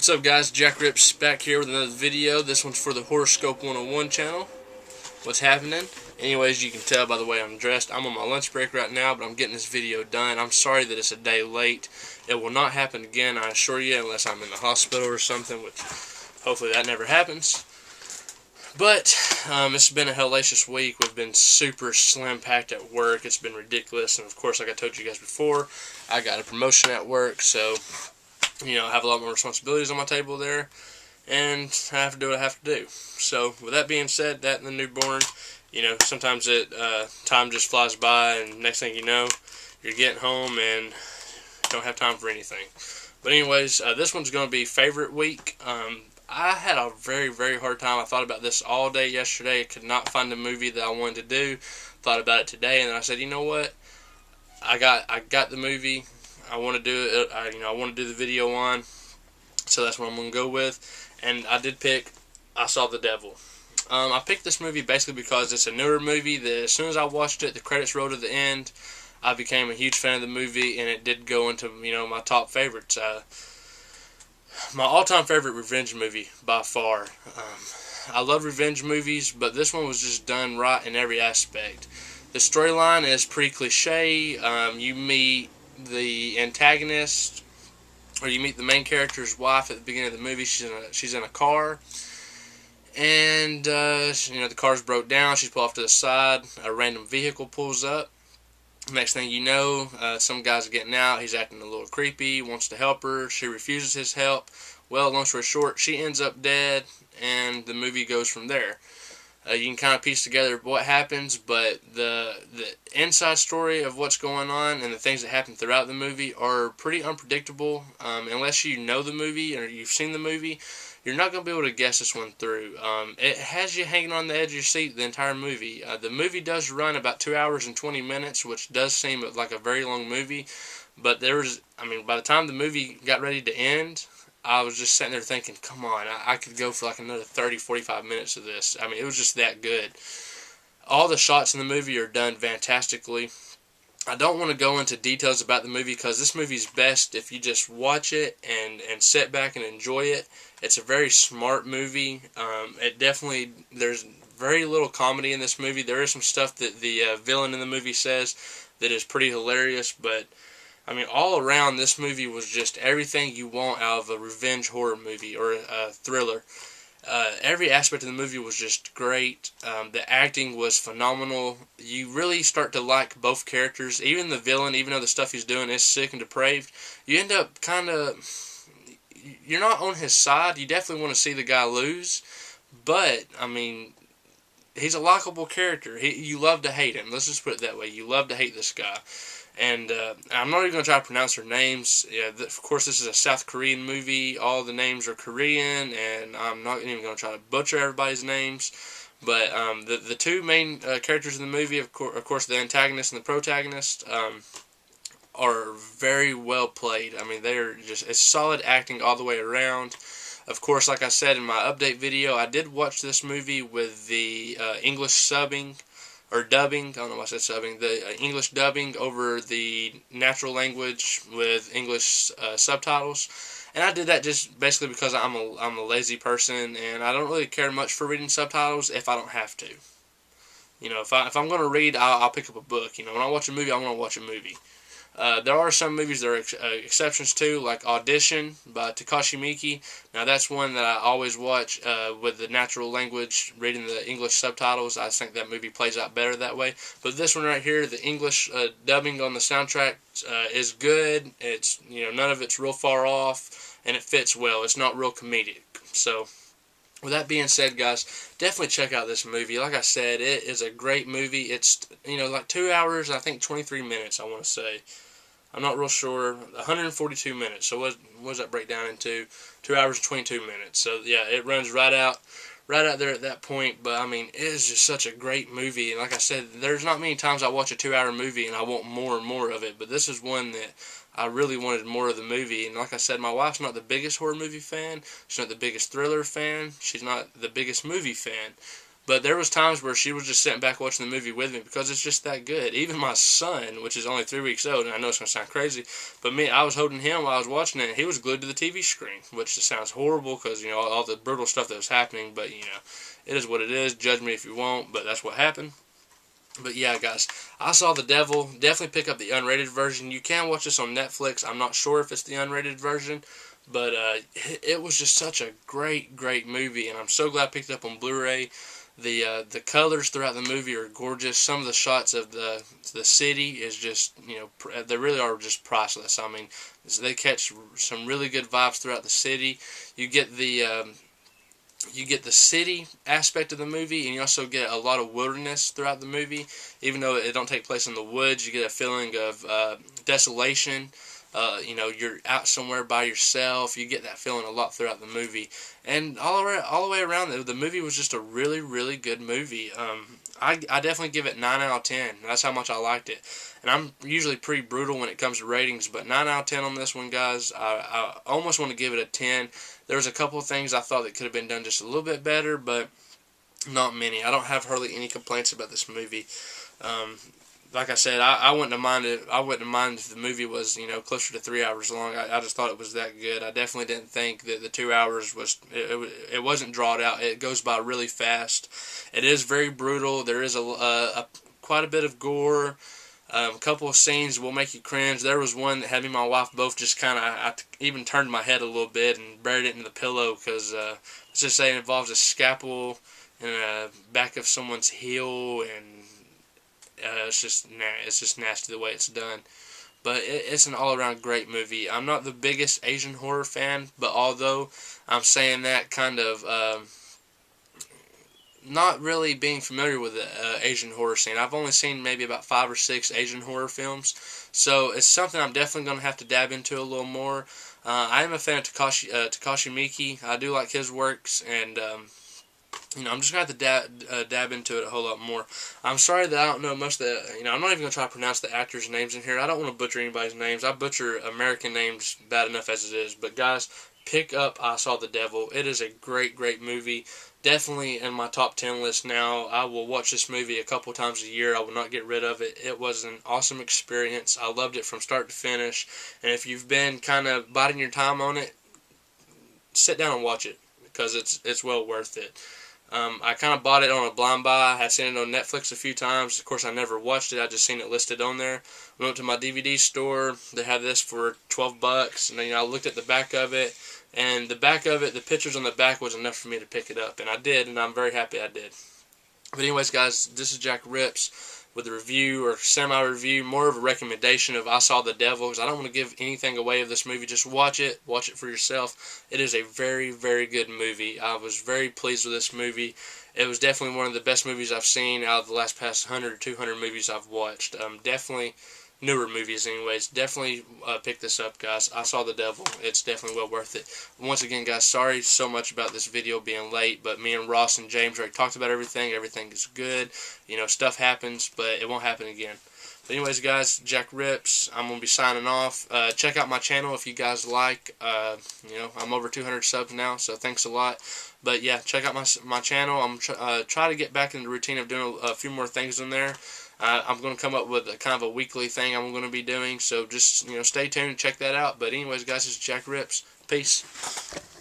What's up, guys? Jack Rips back here with another video. This one's for the Horoscope 101 channel. What's happening? Anyways, you can tell by the way I'm dressed. I'm on my lunch break right now, but I'm getting this video done. I'm sorry that it's a day late. It will not happen again, I assure you, unless I'm in the hospital or something, which hopefully that never happens. But it's been a hellacious week. We've been super slam-packed at work. It's been ridiculous, and of course, like I told you guys before, I got a promotion at work, so I have a lot more responsibilities on my table there, and I have to do what I have to do. So, with that being said, that and the newborn, sometimes time just flies by, and next thing you know, you're getting home and don't have time for anything. But anyways, this one's going to be favorite week. I had a very, very hard time. I thought about this all day yesterday. I could not find a movie that I wanted to do. Thought about it today, and then I said, you know what? I got the movie I want to do it. I want to do the video on, so that's what I'm going to go with. And I did pick I Saw the Devil. I picked this movie basically because it's a newer movie that as soon as I watched it, the credits rolled to the end, I became a huge fan of the movie, and it did go into my top favorites. My all-time favorite revenge movie by far. I love revenge movies, but this one was just done right in every aspect. The storyline is pretty cliche. You meet the antagonist, or you meet the main character's wife at the beginning of the movie. She's in a car, and the car's broke down. She's pulled off to the side. A random vehicle pulls up. Next thing you know, some guy's getting out. He's acting a little creepy. Wants to help her. She refuses his help. Well, long story short, she ends up dead, and the movie goes from there. You can kind of piece together what happens, but the inside story of what's going on and the things that happen throughout the movie are pretty unpredictable. Unless you know the movie or you've seen the movie, you're not going to be able to guess this one through. It has you hanging on the edge of your seat the entire movie. The movie does run about 2 hours and 20 minutes, which does seem like a very long movie. But by the time the movie got ready to end, I was just sitting there thinking, come on, I could go for like another 30, 45 minutes of this. It was just that good. All the shots in the movie are done fantastically. I don't want to go into details about the movie because this movie's best if you just watch it and sit back and enjoy it. It's a very smart movie. There's very little comedy in this movie. There is some stuff that the villain in the movie says that is pretty hilarious, but all around, this movie was just everything you want out of a revenge horror movie or a thriller. Every aspect of the movie was just great. The acting was phenomenal. You really start to like both characters. Even the villain, even though the stuff he's doing is sick and depraved, you end up you're not on his side. You definitely want to see the guy lose, but, he's a likable character. You love to hate him. Let's just put it that way. You love to hate this guy. And I'm not even going to try to pronounce their names. Of course, this is a South Korean movie. All the names are Korean, and I'm not even going to try to butcher everybody's names. But the two main characters in the movie, of course, the antagonist and the protagonist, are very well played. It's solid acting all the way around. Of course, like I said in my update video, I did watch this movie with the English subbing. Or dubbing, I don't know why I said subbing, the English dubbing over the natural language with English subtitles. And I did that just basically because I'm a lazy person, and I don't really care much for reading subtitles if I don't have to. If I'm going to read, I'll pick up a book. When I watch a movie, I want to watch a movie. There are some movies that are exceptions to, like Audition by Takashi Miike. Now, that's one that I always watch with the natural language, reading the English subtitles. I think that movie plays out better that way. But this one right here, the English dubbing on the soundtrack is good. It's none of it's real far off, and it fits well. It's not real comedic. So, with that being said, guys, definitely check out this movie. Like I said, it is a great movie. It's, like 2 hours, I think 23 minutes, I want to say. I'm not real sure. 142 minutes. So what does that break down into? 2 hours and 22 minutes. So, yeah, it runs right out there at that point. But, it is just such a great movie. And like I said, there's not many times I watch a 2 hour movie and I want more and more of it. But this is one that I really wanted more of the movie. And like I said, my wife's not the biggest horror movie fan. She's not the biggest thriller fan. She's not the biggest movie fan. But there was times where she was just sitting back watching the movie with me because it's just that good. Even my son, which is only 3 weeks old, and I know it's going to sound crazy, but I was holding him while I was watching it, and he was glued to the TV screen, which just sounds horrible because, all the brutal stuff that was happening, but, it is what it is. Judge me if you want, but that's what happened. But yeah, guys, I Saw the Devil. Definitely pick up the unrated version. You can watch this on Netflix. I'm not sure if it's the unrated version, but it was just such a great, great movie, and I'm so glad I picked it up on Blu-ray. The colors throughout the movie are gorgeous. Some of the shots of the city is just, they really are just priceless. I mean, they catch some really good vibes throughout the city. You get the city aspect of the movie, and you also get a lot of wilderness throughout the movie. Even though it don't take place in the woods, you get a feeling of desolation. You're out somewhere by yourself. You get that feeling a lot throughout the movie. And all the way around, the movie was just a really, really good movie. I definitely give it 9 out of 10. That's how much I liked it. And I'm usually pretty brutal when it comes to ratings, but 9 out of 10 on this one, guys. I almost want to give it a 10. There was a couple of things I thought that could have been done just a little bit better, but not many. I don't have hardly any complaints about this movie. Like I said, I wouldn't have minded. I wouldn't have minded if the movie was, closer to 3 hours long. I just thought it was that good. I definitely didn't think that the 2 hours was. It wasn't drawn out. It goes by really fast. It is very brutal. There is quite a bit of gore. A couple of scenes will make you cringe. There was one that had me and my wife both just kind of. I even turned my head a little bit and buried it in the pillow because let's just say it involves a scalpel in the back of someone's heel, and it's just nasty the way it's done. But it's an all-around great movie. I'm not the biggest Asian horror fan, but although I'm saying that kind of not really being familiar with the Asian horror scene. I've only seen maybe about 5 or 6 Asian horror films, so it's something I'm definitely going to have to dab into a little more. I am a fan of Takashi Miike. I do like his works, and I'm just going to have to dab into it a whole lot more. I'm sorry that I don't know most of the, I'm not even going to try to pronounce the actors' names in here. I don't want to butcher anybody's names. I butcher American names bad enough as it is. But guys, pick up I Saw the Devil. It is a great, great movie. Definitely in my top 10 list now. I will watch this movie a couple times a year. I will not get rid of it. It was an awesome experience. I loved it from start to finish. And if you've been kind of biding your time on it, sit down and watch it because it's well worth it. I kind of bought it on a blind buy. I had seen it on Netflix a few times. Of course, I never watched it. I just seen it listed on there. I went to my DVD store. They had this for $12, and then I looked at the back of it. And the back of it, the pictures on the back was enough for me to pick it up, and I did, and I'm very happy I did. But anyways, guys, this is Jack Rips with a review or semi-review, more of a recommendation of I Saw the Devil, because I don't want to give anything away of this movie. Just watch it for yourself. It is a very, very good movie. I was very pleased with this movie. It was definitely one of the past movies I've seen out of the last 100 or 200 movies I've watched. Definitely newer movies anyways. Definitely pick this up, guys. I Saw the Devil. It's definitely well worth it. Once again, guys, sorry so much about this video being late, but me and Ross and James already talked about everything. Everything is good. Stuff happens, but it won't happen again. But anyways, guys, Jack Rips. I'm going to be signing off. Check out my channel if you guys like. I'm over 200 subs now, so thanks a lot. But yeah, check out my channel. I'm try to get back in the routine of doing a few more things in there. I'm going to come up with a kind of a weekly thing I'm going to be doing, so just stay tuned and check that out. But anyways, guys, this is Jack Rips. Peace.